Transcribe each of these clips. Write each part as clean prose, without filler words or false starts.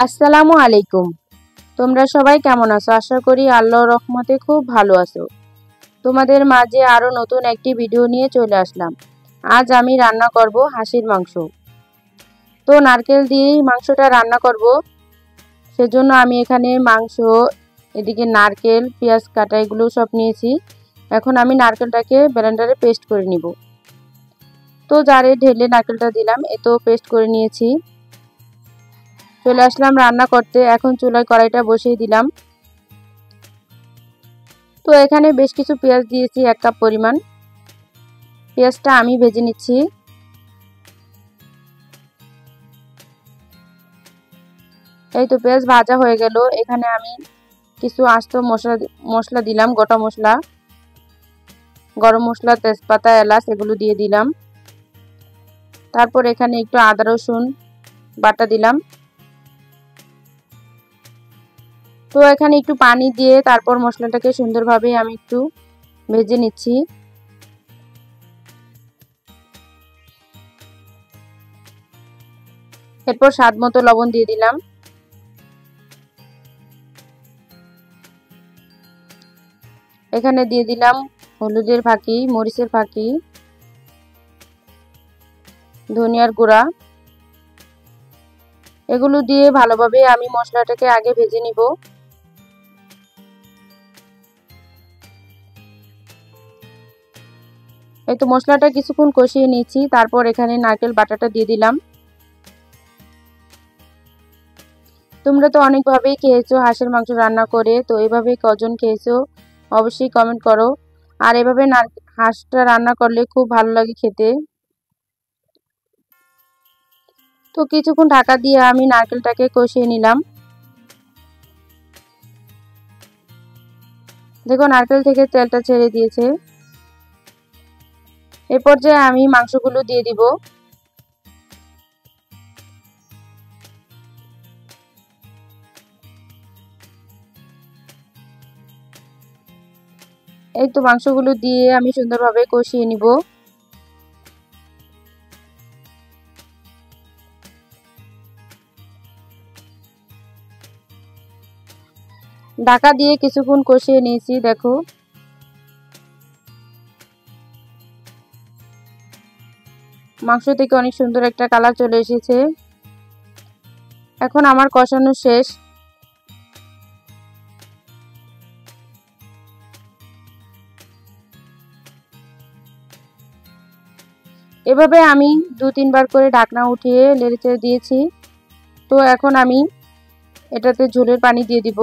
আসসালামু আলাইকুম। তোমরা সবাই কেমন আছো? আশা করি আল্লাহর রহমতে খুব ভালো আছো। তোমাদের মাঝে আরো নতুন একটি ভিডিও নিয়ে চলে আসলাম। আজ আমি রান্না করব হাঁসের মাংস। তো নারকেল দিয়েই মাংসটা রান্না করব। সেজন্য আমি এখানে মাংস, এদিকে নারকেল, পেঁয়াজ কাটা এগুলো সব নিয়েছি। এখন আমি নারকেলটাকে ব্লেন্ডারে পেস্ট করে নিব। তো জারে ঢেলে নারকেলটা দিলাম, এতো পেস্ট করে নিয়েছি। চলে আসলাম রান্না করতে। এখন চুলায় কড়াইটা বসিয়ে দিলাম। তো এখানে বেশ কিছু পেঁয়াজ দিয়েছি, 1 কাপ পরিমাণ। পেঁয়াজটা আমি ভেজে নিচ্ছি। এই তো পেঁয়াজ ভাজা হয়ে গেল। এখানে আমি কিছু আস্ত মশলা দিলাম, গোটা মশলা, গরম মশলা, তেজপাতা, এলাচ এগুলো দিয়ে দিলাম। তারপর এখানে একটু আদা রসুন বাটা দিলাম। তো এখানে একটু পানি দিয়ে তারপর মশলাটাকে সুন্দরভাবে আমি একটু ভেজে নিচ্ছি। এরপর স্বাদ মতো লবণ দিয়ে দিলাম। এখানে দিয়ে দিলাম হলুদের ফাঁকি, মরিচের ফাঁকি, ধনিয়ার গুঁড়া। এগুলো দিয়ে ভালোভাবে আমি মশলাটাকে আগে ভেজে নিব। এই তো মশলাটা কিছুক্ষণ কষিয়ে নিয়েছি। তারপর এখানে নারকেল বাটাটা দিয়ে দিলাম। তোমরা তো অনেকভাবেই খেয়েছো হাঁসের মাংস রান্না করে, তো এভাবে কজন খেয়েছো অবশ্যই কমেন্ট করো। আর এভাবে হাঁসটা রান্না করলে খুব ভালো লাগে খেতে। তো কিছুক্ষণ ঢাকা দিয়ে আমি নারকেলটাকে কষিয়ে নিলাম। দেখো নারকেল থেকে তেলটা ছেড়ে দিয়েছে। এই পর্যায়ে আমি মাংসগুলো দিয়ে দিব। এই তো মাংসগুলো দিয়ে আমি সুন্দরভাবে কষিয়ে নিব। ঢাকা দিয়ে কিছুক্ষণ কষিয়ে নিয়েছি। দেখো মাংস থেকে অনেক সুন্দর একটা কালার চলে এসেছে। এখন আমার কষানো শেষ। এভাবে আমি 2-3 বার করে ঢাকনা উঠিয়ে নেড়েচেড়ে দিয়েছি। তো এখন আমি এটাতে ঝোলের পানি দিয়ে দিব।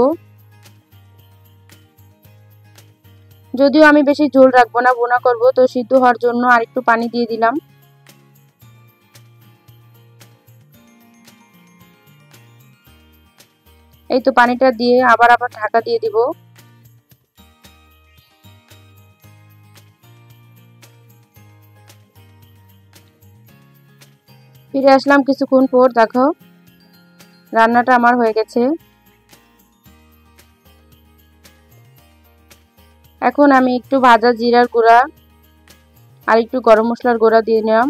যদিও আমি বেশি ঝোল রাখবো না, ভুনা করব, তো সিদ্ধ হওয়ার জন্য আরেকটু পানি দিয়ে দিলাম। এই তো পানিটা দিয়ে আবার ঢাকা দিয়ে দিব। ফিরে আসলাম কিছুক্ষণ পর। দেখো রান্নাটা আমার হয়ে গেছে। এখন আমি একটু ভাজা জিরার গুঁড়া আর একটু গরম মশলার গুঁড়া দিয়ে নিলাম।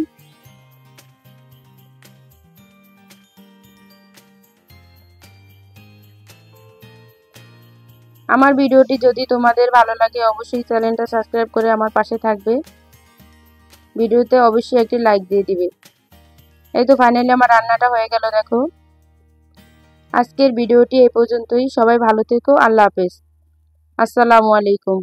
আমার ভিডিওটি যদি তোমাদের ভালো লাগে অবশ্যই চ্যানেলটা সাবস্ক্রাইব করে আমার পাশে থাকবে। ভিডিওতে অবশ্যই একটি লাইক দিয়ে দিবে। এই তো ফাইনালি আমার রান্নাটা হয়ে গেল। দেখো আজকের ভিডিওটি এই পর্যন্তই। সবাই ভালো থেকো। আল্লাহ হাফেজ। আসসালামু আলাইকুম।